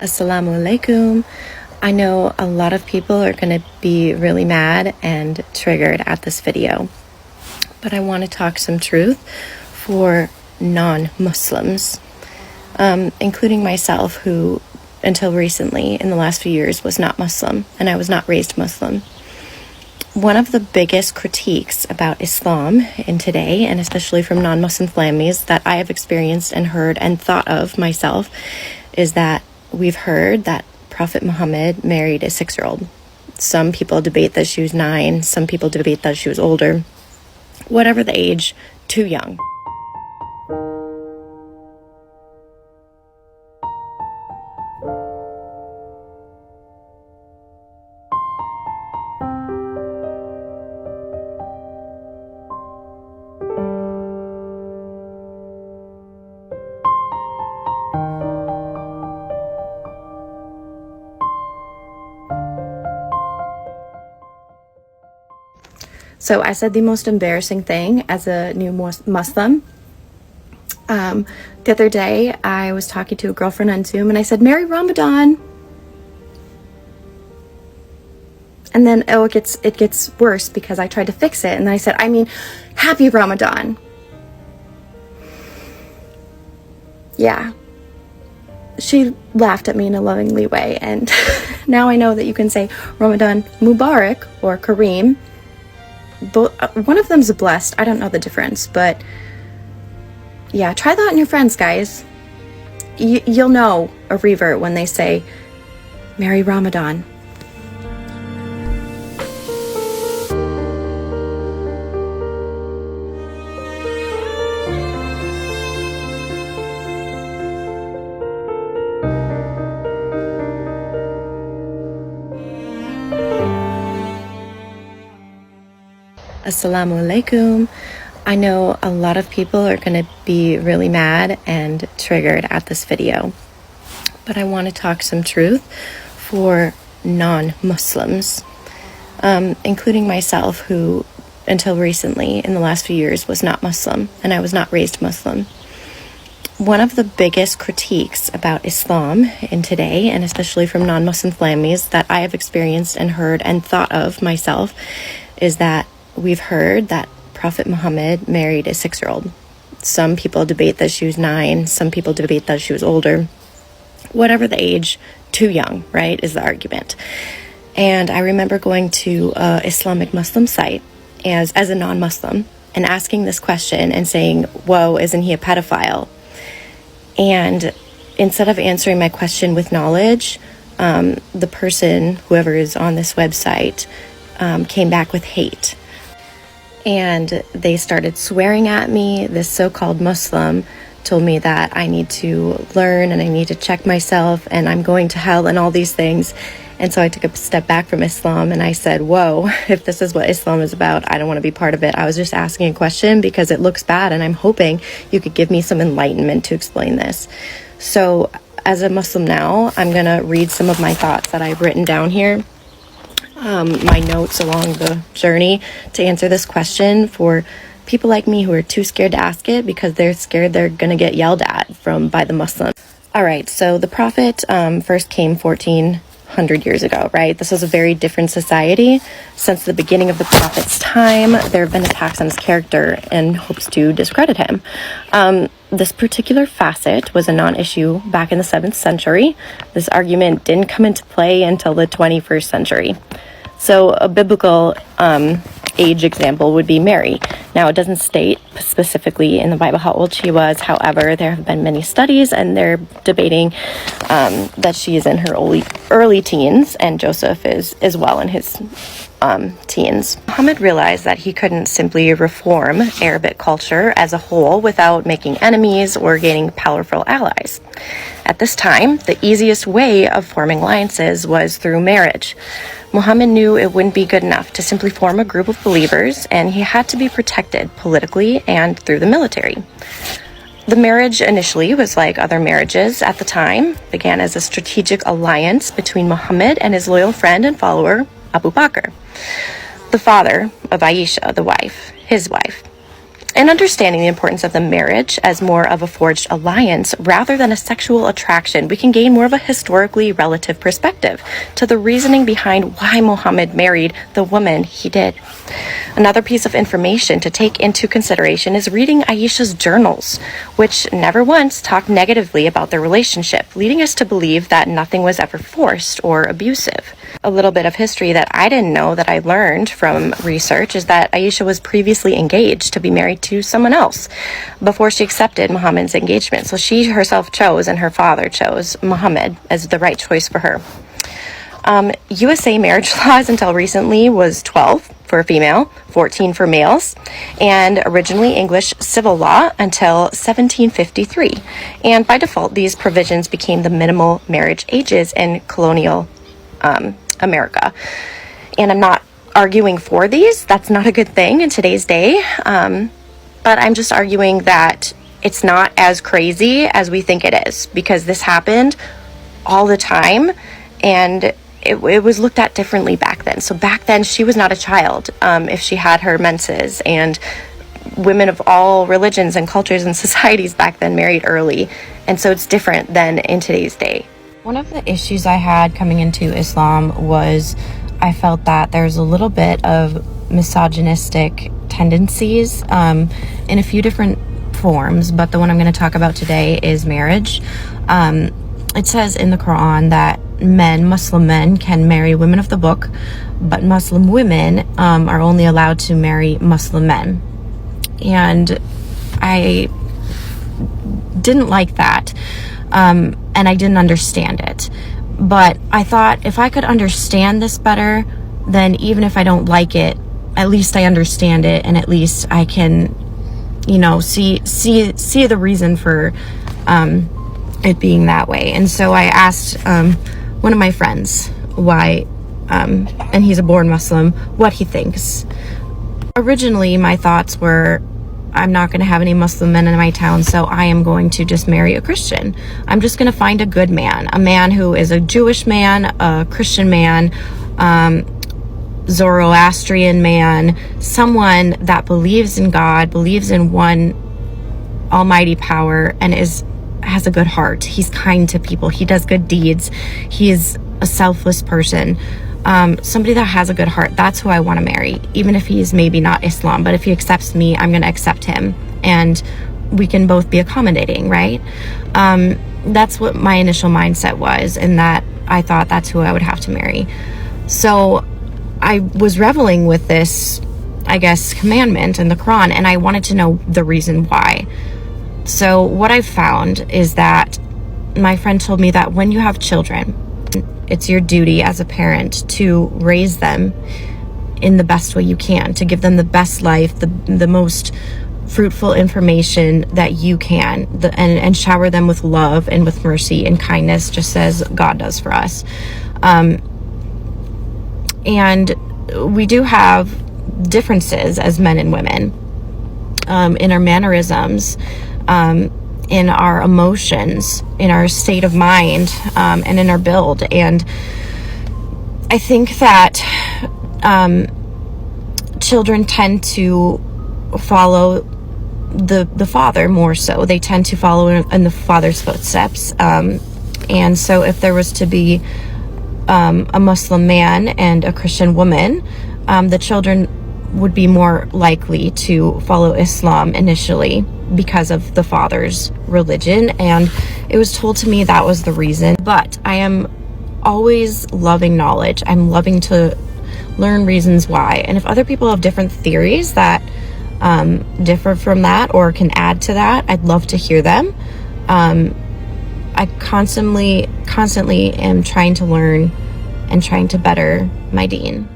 Assalamu alaikum. I know a lot of people are going to be really mad and triggered at this video, but I want to talk some truth for non-Muslims, including myself, who until recently in the last few years was not Muslim, and I was not raised Muslim. One of the biggest critiques about Islam in today, and especially from non-Muslim families that I have experienced and heard and thought of myself, is that we've heard that Prophet Muhammad married a 6-year-old. Some people debate that she was 9, some people debate that she was older. Whatever the age, too young. So I said the most embarrassing thing as a new Muslim. The other day, I was talking to a girlfriend on Zoom and I said, "Merry Ramadan." And then it gets worse because I tried to fix it. And then I said, "Happy Ramadan." Yeah. She laughed at me in a lovingly way. And now I know that you can say Ramadan Mubarak or Kareem. One of them's a blessed. I don't know the difference, but yeah, try that on your friends, guys. You'll know a revert when they say Merry Ramadan. Assalamu alaikum. I know a lot of people are going to be really mad and triggered at this video, but I want to talk some truth for non-Muslims, including myself, who until recently in the last few years was not Muslim, and I was not raised Muslim. One of the biggest critiques about Islam in today, and especially from non-Muslim families that I have experienced and heard and thought of myself, is that we've heard that Prophet Muhammad married a 6-year-old. Some people debate that she was 9, some people debate that she was older. Whatever the age, too young, right, is the argument. And I remember going to an Islamic Muslim site as a non-Muslim and asking this question and saying, "Whoa, isn't he a pedophile?" And instead of answering my question with knowledge, the person, whoever is on this website, came back with hate. And they started swearing at me. This so-called Muslim told me that I need to learn and I need to check myself and I'm going to hell and all these things. And so I took a step back from Islam and I said, whoa, if this is what Islam is about, I don't want to be part of it. I was just asking a question because it looks bad and I'm hoping you could give me some enlightenment to explain this. So as a Muslim now, I'm going to read some of my thoughts that I've written down here. My notes along the journey to answer this question for people like me who are too scared to ask it because they're scared they're going to get yelled at by the Muslims. All right, so the Prophet first came 1400 years ago, right? This was a very different society. Since the beginning of the Prophet's time, there have been attacks on his character in hopes to discredit him. This particular facet was a non-issue back in the 7th century. This argument didn't come into play until the 21st century. So a biblical age example would be Mary. Now, it doesn't state specifically in the Bible how old she was. However, there have been many studies and they're debating that she is in her early teens, and Joseph is as well in his teens. Muhammad realized that he couldn't simply reform Arabic culture as a whole without making enemies or gaining powerful allies. At this time, the easiest way of forming alliances was through marriage. Muhammad knew it wouldn't be good enough to simply form a group of believers, and he had to be protected politically and through the military. The marriage initially was like other marriages at the time, began as a strategic alliance between Muhammad and his loyal friend and follower, Abu Bakr, the father of Aisha, his wife. And understanding the importance of the marriage as more of a forged alliance rather than a sexual attraction, we can gain more of a historically relative perspective to the reasoning behind why Muhammad married the woman he did. Another piece of information to take into consideration is reading Aisha's journals, which never once talked negatively about their relationship, leading us to believe that nothing was ever forced or abusive. A little bit of history that I didn't know that I learned from research is that Aisha was previously engaged to be married to someone else before she accepted Muhammad's engagement. So she herself chose, and her father chose Muhammad as the right choice for her. USA marriage laws until recently was 12 for a female, 14 for males, and originally English civil law until 1753. And by default, these provisions became the minimal marriage ages in colonial America. And I'm not arguing for these. That's not a good thing in today's day. But I'm just arguing that it's not as crazy as we think it is, because this happened all the time, and it was looked at differently back then. So back then, she was not a child if she had her menses, and women of all religions and cultures and societies back then married early. And so it's different than in today's day. One of the issues I had coming into Islam was I felt that there's a little bit of misogynistic tendencies in a few different forms, but the one I'm going to talk about today is marriage. It says in the Quran that Muslim men can marry women of the book, but Muslim women are only allowed to marry Muslim men. And I didn't like that, and I didn't understand it. But I thought if I could understand this better, then even if I don't like it, at least I understand it, and at least I can, see the reason for it being that way. And so I asked one of my friends why, and he's a born Muslim, what he thinks. Originally, my thoughts were, I'm not going to have any Muslim men in my town, so I am going to just marry a Christian. I'm just going to find a good man, a man who is a Jewish man, a Christian man, Zoroastrian man, someone that believes in God, believes in one almighty power, and has a good heart. He's kind to people. He does good deeds. He is a selfless person. Somebody that has a good heart. That's who I want to marry, even if he's maybe not Islam. But if he accepts me, I'm going to accept him, and we can both be accommodating, right? That's what my initial mindset was, and that I thought that's who I would have to marry. So I was reveling with this, I guess, commandment in the Quran, and I wanted to know the reason why. So what I found is that my friend told me that when you have children, it's your duty as a parent to raise them in the best way you can, to give them the best life, the most fruitful information that you can, and shower them with love and with mercy and kindness, just as God does for us. And we do have differences as men and women in our mannerisms, in our emotions, in our state of mind, and in our build. And I think that children tend to follow the father more so. They tend to follow in the father's footsteps. And so if there was to be a Muslim man and a Christian woman, the children would be more likely to follow Islam initially because of the father's religion. And it was told to me that was the reason. But I am always loving knowledge. I'm loving to learn reasons why. And if other people have different theories that differ from that or can add to that, I'd love to hear them. I constantly am trying to learn and trying to better my deen.